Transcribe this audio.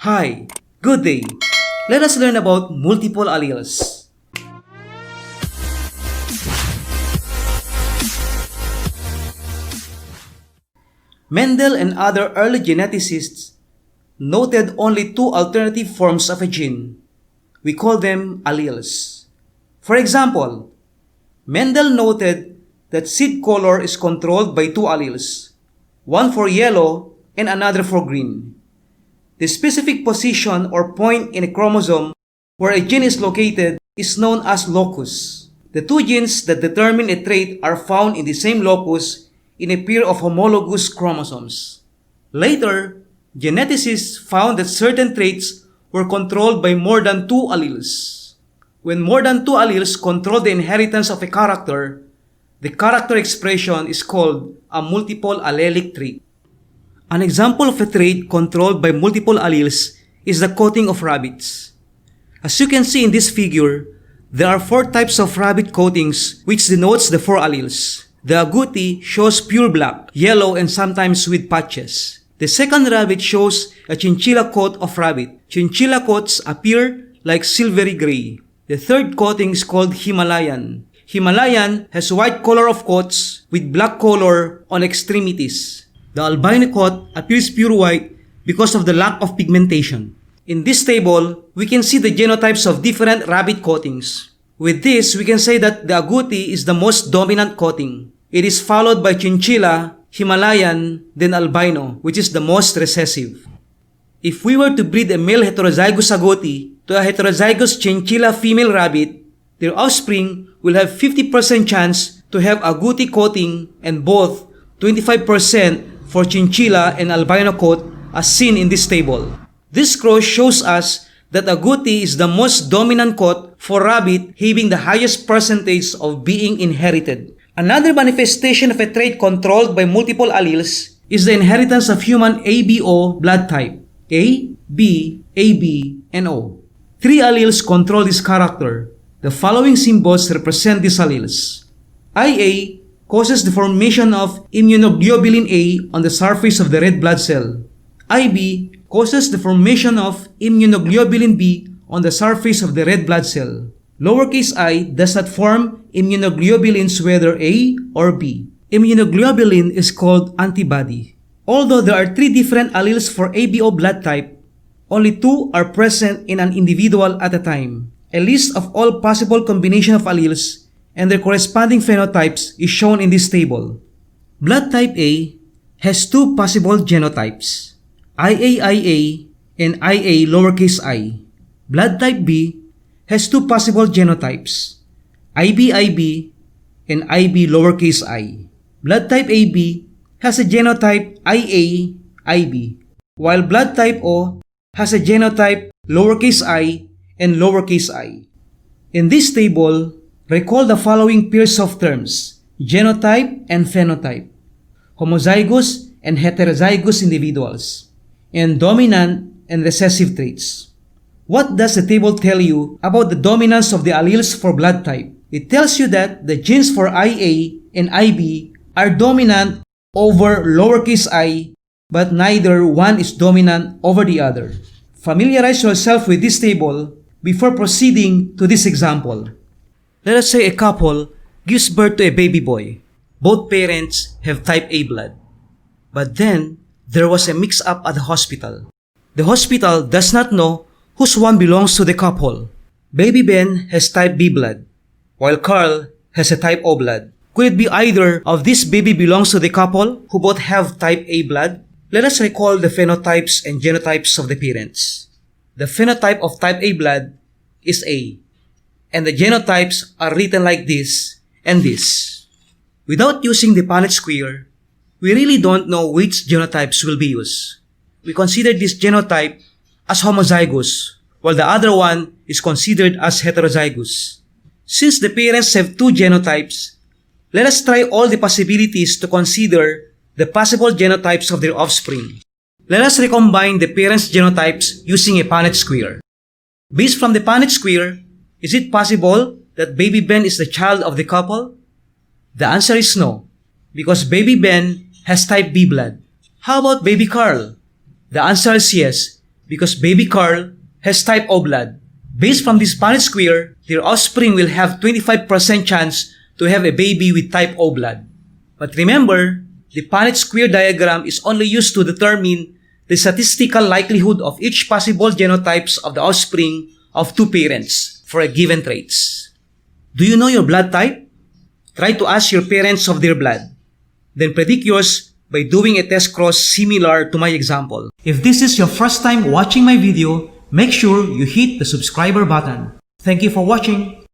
Hi, good day. Let us learn about multiple alleles. Mendel and other early geneticists noted only two alternative forms of a gene. We call them alleles. For example, Mendel noted that seed color is controlled by two alleles, one for yellow and another for green. The specific position or point in a chromosome where a gene is located is known as locus. The two genes that determine a trait are found in the same locus in a pair of homologous chromosomes. Later, geneticists found that certain traits were controlled by more than two alleles. When more than two alleles control the inheritance of a character, the character expression is called a multiple allelic trait. An example of a trait controlled by multiple alleles is the coating of rabbits. As you can see in this figure, there are four types of rabbit coatings which denotes the four alleles. The agouti shows pure black, yellow, and sometimes with patches. The second rabbit shows a chinchilla coat of rabbit. Chinchilla coats appear like silvery gray. The third coating is called Himalayan. Himalayan has white color of coats with black color on extremities. The albino coat appears pure white because of the lack of pigmentation. In this table, we can see the genotypes of different rabbit coatings. With this, we can say that the agouti is the most dominant coating. It is followed by chinchilla, Himalayan, then albino, which is the most recessive. If we were to breed a male heterozygous agouti to a heterozygous chinchilla female rabbit, their offspring will have 50% chance to have agouti coating and both 25% for chinchilla and albino coat as seen in this table. This cross shows us that agouti is the most dominant coat for rabbit having the highest percentage of being inherited. Another manifestation of a trait controlled by multiple alleles is the inheritance of human ABO blood type. A, B, AB, and O. Three alleles control this character. The following symbols represent these alleles. IA causes the formation of immunoglobulin A on the surface of the red blood cell. IB causes the formation of immunoglobulin B on the surface of the red blood cell. Lowercase I does not form immunoglobulins whether A or B. Immunoglobulin is called antibody. Although there are three different alleles for ABO blood type, only two are present in an individual at a time. A list of all possible combination of alleles and their corresponding phenotypes is shown in this table. Blood type A has two possible genotypes, IAIA and IA lowercase I. Blood type B has two possible genotypes, IBIB and IB lowercase I. Blood type AB has a genotype IAIB, while blood type O has a genotype lowercase I and lowercase I. In this table, recall the following pairs of terms, genotype and phenotype, homozygous and heterozygous individuals, and dominant and recessive traits. What does the table tell you about the dominance of the alleles for blood type? It tells you that the genes for IA and IB are dominant over lowercase I, but neither one is dominant over the other. Familiarize yourself with this table before proceeding to this example. Let us say a couple gives birth to a baby boy. Both parents have type A blood. But then, there was a mix-up at the hospital. The hospital does not know whose one belongs to the couple. Baby Ben has type B blood, while Carl has a type O blood. Could it be either of this baby belongs to the couple who both have type A blood? Let us recall the phenotypes and genotypes of the parents. The phenotype of type A blood is A, and the genotypes are written like this and this. Without using the Punnett square, we really don't know which genotypes will be used. We consider this genotype as homozygous, while the other one is considered as heterozygous. Since the parents have two genotypes, let us try all the possibilities to consider the possible genotypes of their offspring. Let us recombine the parents' genotypes using a Punnett square. Based from the Punnett square, is it possible that baby Ben is the child of the couple? The answer is no, because baby Ben has type B blood. How about baby Carl? The answer is yes, because baby Carl has type O blood. Based from this Punnett square, their offspring will have 25% chance to have a baby with type O blood. But remember, the Punnett square diagram is only used to determine the statistical likelihood of each possible genotypes of the offspring of two parents for a given traits. Do you know your blood type? Try to ask your parents of their blood. Then predict yours by doing a test cross similar to my example. If this is your first time watching my video, make sure you hit the subscriber button. Thank you for watching.